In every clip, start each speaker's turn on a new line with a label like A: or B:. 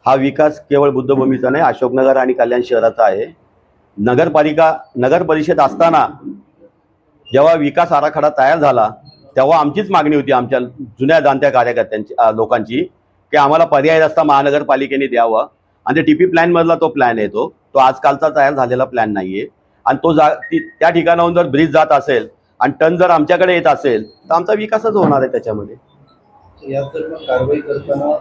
A: हा विकास केवळ बुद्धभूमीचा नाही, अशोकनगर आणि कल्याण शहराचा आहे. नगर परिषद असताना जेव्हा विकास आराखडा तयार झाला तेव्हा आमचीच मागणी होती, आमच्या जुन्या जाणत्या कार्यकर्त्यांची लोकांची, की आम्हाला पर्यायी रस्ता महानगरपालिकेने द्यावा. आणि ते टीपी प्लॅन मधला तो प्लॅन आहे, तो आजकालचा तयार झालेला प्लॅन नाहीये. आणि तो त्या ठिकाणाहून जर ब्रिज जात असेल आणि टन जर आमच्याकडे येत असेल तर आमचा विकासच होणार आहे त्याच्यामध्ये.
B: कारवाई करताना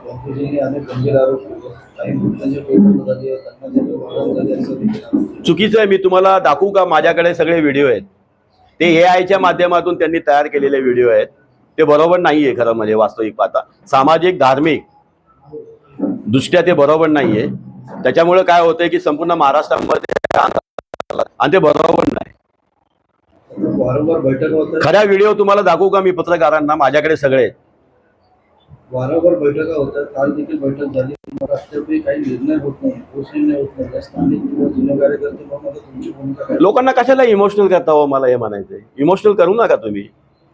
A: चुकीचं आहे. मी तुम्हाला दाखवू का? माझ्याकडे सगळे व्हिडिओ आहेत, ते AI च्या माध्यमातून त्यांनी तयार केलेले व्हिडिओ आहेत. ते बरोबर नाहीये खरं म्हणजे वास्तविक पाहता, सामाजिक धार्मिक दृष्ट्या ते बरोबर नाहीये. त्याच्यामुळे काय होतंय की संपूर्ण महाराष्ट्रामध्ये आणि ते बरोबर नाही.
B: वारंवार बैठक होतात,
A: खऱ्या व्हिडिओ तुम्हाला दाखवू का मी पत्रकारांना? माझ्याकडे सगळे आहेत.
B: वारंवार बैठका होतात. काल देखील बैठक झाली, अद्यापही काही निर्णय होत नाही, ठोस निर्णय होत नाही. स्थानिक किंवा जुने कार्यकर्ते म्हणून तुमची भूमिका काय?
A: लोकांना कशाला इमोशनल करता हो? मला हे म्हणायचंय, इमोशनल करू नका तुम्ही.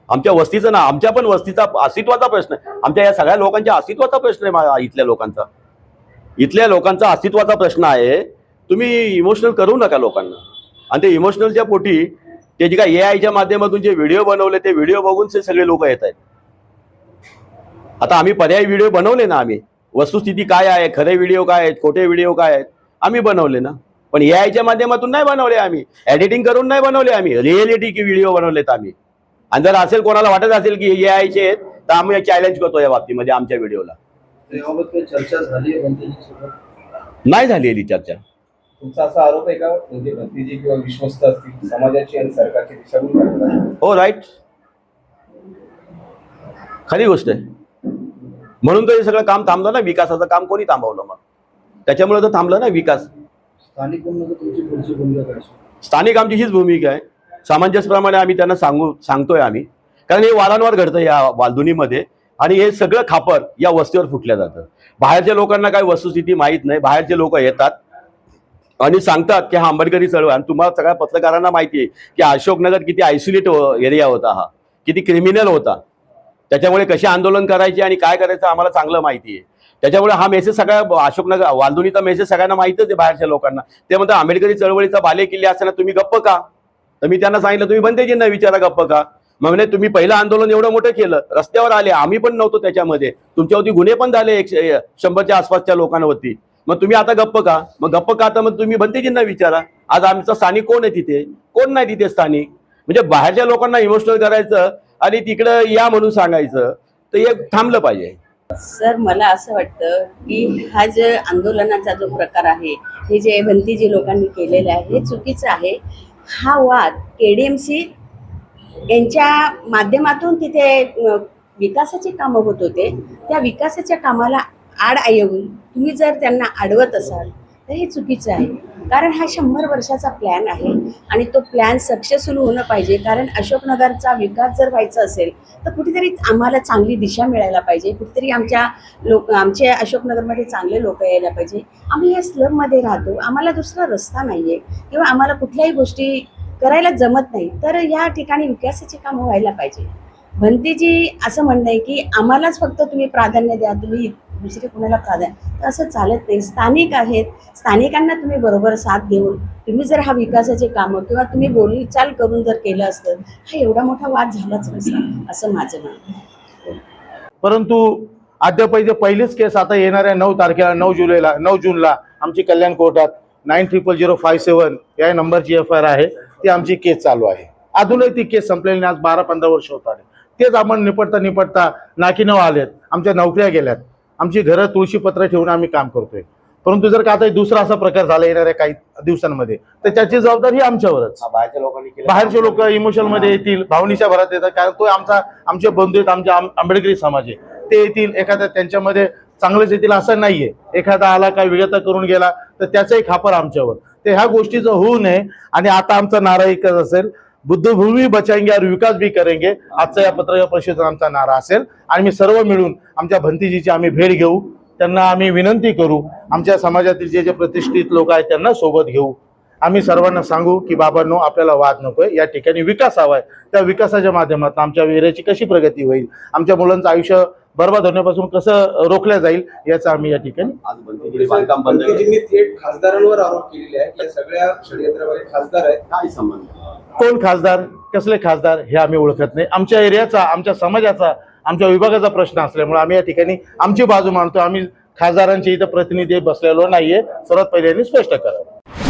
A: आमच्या वस्तीचा ना, आमच्या पण वस्तीचा अस्तित्वाचा प्रश्न आहे. आमच्या या सगळ्या लोकांच्या अस्तित्वाचा प्रश्न आहे. इथल्या लोकांचा अस्तित्वाचा प्रश्न आहे. तुम्ही इमोशनल करू नका लोकांना. आणि ते इमोशनलच्या पोटी ते जे काय AI च्या माध्यमातून जे व्हिडिओ बनवले ते व्हिडिओ बघून ते सगळे लोक येत आहेत. आता आम्ही पर्यायी व्हिडिओ बनवले ना, आम्ही वस्तुस्थिती काय आहे, खरे व्हिडिओ काय आहेत, खोटे व्हिडिओ काय आहेत, आम्ही बनवले ना. पण AI च्या माध्यमातून नाही बनवले, आम्ही एडिटिंग करून नाही बनवले, आम्ही रिअलिटी की व्हिडिओ बनवलेत आम्ही. आणि जर असेल कोणाला वाटत असेल की AI चे आहेत तर आम्ही चॅलेंज करतो या बाबतीमध्ये आमच्या व्हिडिओला.
B: याबाबत काही चर्चा झाली आहे?
A: नाही झालेली चर्चा.
B: तुमचा असा आरोप आहे का म्हणजे भतीजी किंवा विश्वस्त असतील समाजाची आणि सरकारची दिशाभूल करतात?
A: हो, राईट, खरी गोष्ट आहे. म्हणून तर हे सगळं काम थांबलं ना. विकासाचं काम कोणी थांबवलं? मग त्याच्यामुळे तर थांबलं ना विकास.
B: स्थानिक तुमची पुढची भूमिका काय?
A: स्थानिक आमची हीच भूमिका आहे. सामंजस्यप्रमाणे आम्ही त्यांना सांगतोय आम्ही, कारण हे वारंवार घडतं या वालधुनीमध्ये. आणि हे सगळं खापर या वस्तीवर फुटल्या जातं. बाहेरच्या लोकांना काही वस्तुस्थिती माहीत नाही. बाहेरचे लोक येतात आणि सांगतात की हा आंबेडकरी चळवळ. आणि तुम्हाला सगळ्या पत्रकारांना माहिती आहे की अशोकनगर किती आयसोलेट एरिया होता, हा किती क्रिमिनल होता. त्याच्यामुळे कसे आंदोलन करायचे आणि काय करायचं आम्हाला चांगलं माहिती आहे. त्याच्यामुळे हा मेसेज सगळ्या अशोकनगर वालधुनीचा मेसेज सगळ्यांना माहितच आहे बाहेरच्या लोकांना. ते म्हणतात आंबेडकरी चळवळीचा बालेकिल्ले असताना तुम्ही गप्प का? तर मी त्यांना सांगितलं तुम्ही भंतेजींना विचारा गप्प का. मग म्हणजे तुम्ही पहिलं आंदोलन एवढं मोठं केलं, रस्त्यावर आले, आम्ही पण नव्हतो त्याच्यामध्ये, तुमच्यावरती गुन्हे पण झाले 100च्या आसपासच्या लोकांवरती, मग तुम्ही आता गप्प का? मग गप्प का? तर मग तुम्ही भंतेजींना विचारा. आज आमचा स्थानिक कोण आहे तिथे? कोण नाही तिथे स्थानिक. म्हणजे बाहेरच्या लोकांना इमोशनल करायचं आणि तिकडं या म्हणून सांगायचं, तर हे थांबलं पाहिजे.
C: सर, मला असं वाटतं की हा जे आंदोलनाचा जो प्रकार आहे, हे जे भंतीजी लोकांनी केलेलं आहे हे चुकीचं आहे. हा वाद KDMC यांच्या माध्यमातून तिथे विकासाची कामं होत होते. त्या विकासाच्या कामाला आड येऊन तुम्ही जर त्यांना अडवत असाल तर हे चुकीचं आहे. कारण हा 100 वर्षाचा प्लॅन आहे आणि तो प्लॅन सक्सेसफुल होणं पाहिजे. कारण अशोकनगरचा विकास जर व्हायचा असेल तर कुठेतरी आम्हाला चांगली दिशा मिळायला पाहिजे. कुठेतरी आमचे अशोकनगरमध्ये चांगले लोक यायला पाहिजे. आम्ही या स्लममध्ये राहतो, आम्हाला दुसरा रस्ता नाही आहे किंवा आम्हाला कुठल्याही गोष्टी करायला जमत नाही, तर या ठिकाणी विकासाची कामं व्हायला पाहिजे. भंतीजी असं म्हणणं आहे की आम्हालाच फक्त तुम्ही प्राधान्य द्या, तुम्ही दुसरे कोणाला प्राधान्य, तर असं चालत नाही. स्थानिक आहेत, स्थानिकांना तुम्ही बरोबर साथ घेऊन तुम्ही जर हा विकासाचे कामं किंवा तुम्ही बोलचाल करून जर केलं असतं हा एवढा मोठा वाद झालाच नसता, असं माझं म्हणणं.
D: परंतु अद्याप पहिलीच केस आता येणाऱ्या 9 तारखेला 9 जूनला आमची कल्याण कोर्टात 900057 या नंबरची FIR आहे, ती आमची केस चालू आहे. अजूनही ती केस संपलेली नाही. आज 12-15 वर्ष होत आले. तेच आपण निपटता नाकीनव आलेत, आमच्या नोकऱ्या गेल्यात, आमची घरं तुळशीपत्र ठेवून आम्ही काम करतोय. परंतु जर का आता दुसरा असा प्रकार झाला येणाऱ्या काही दिवसांमध्ये तर त्याची जबाबदारी आमच्यावरच. बाहेरचे लोक इमोशनल मध्ये येतील, भावनेच्या भरात येतात. कारण तो आमचे बंधू आहेत, आमच्या आंबेडकरी समाज आहे, ते येतील. एखाद्या त्यांच्यामध्ये चांगलेच येतील असं नाहीये. एखादा आला काय वेगळा करून गेला तर त्याचाही खापर आमच्यावर. ते ह्या गोष्टीचं होऊ नये. आणि आता आमचा नारा एकच असेल, बुद्धभूमी बचाएंगे और विकास भी करेंगे. आजचा या पत्रकार परिषदेत आमचा नारा असेल. आणि मी सर्व मिळून आमच्या भंतीजीची आम्ही भेट घेऊ, त्यांना आम्ही विनंती करू, आमच्या समाजातील जे प्रतिष्ठित लोक आहेत त्यांना सोबत घेऊ. आम्ही सर्वांना सांगू की बाबांनो, आपल्याला वाद नकोय, या ठिकाणी विकास हवाय. त्या विकासाच्या माध्यमातून आमच्या एरियाची कशी प्रगती होईल, आमच्या मुलांचं आयुष्य बरबाद होण्यापासून कसं रोखल्या जाईल याचा आम्ही या ठिकाणी
A: आज बंदीगिरी बांधकाम बंद आहे.
B: बंदीजींनी थेट खासदारांवर आरोप केलेले आहेत. या सगळ्या षडयंत्रामध्ये खासदार आहेत.
A: काय संबंध?
D: कोण खासदार, कसले खासदार हे आम्ही ओळखत नाही. आमच्या एरियाचा, आमच्या समाजाचा, आमच्या विभागाचा प्रश्न असल्यामुळे आम्ही या ठिकाणी आमची बाजू मांडतो. आम्ही खासदारांचे इथं प्रतिनिधी बसलेलो नाहीये. सर्वात पहिले यांनी स्पष्ट करावं.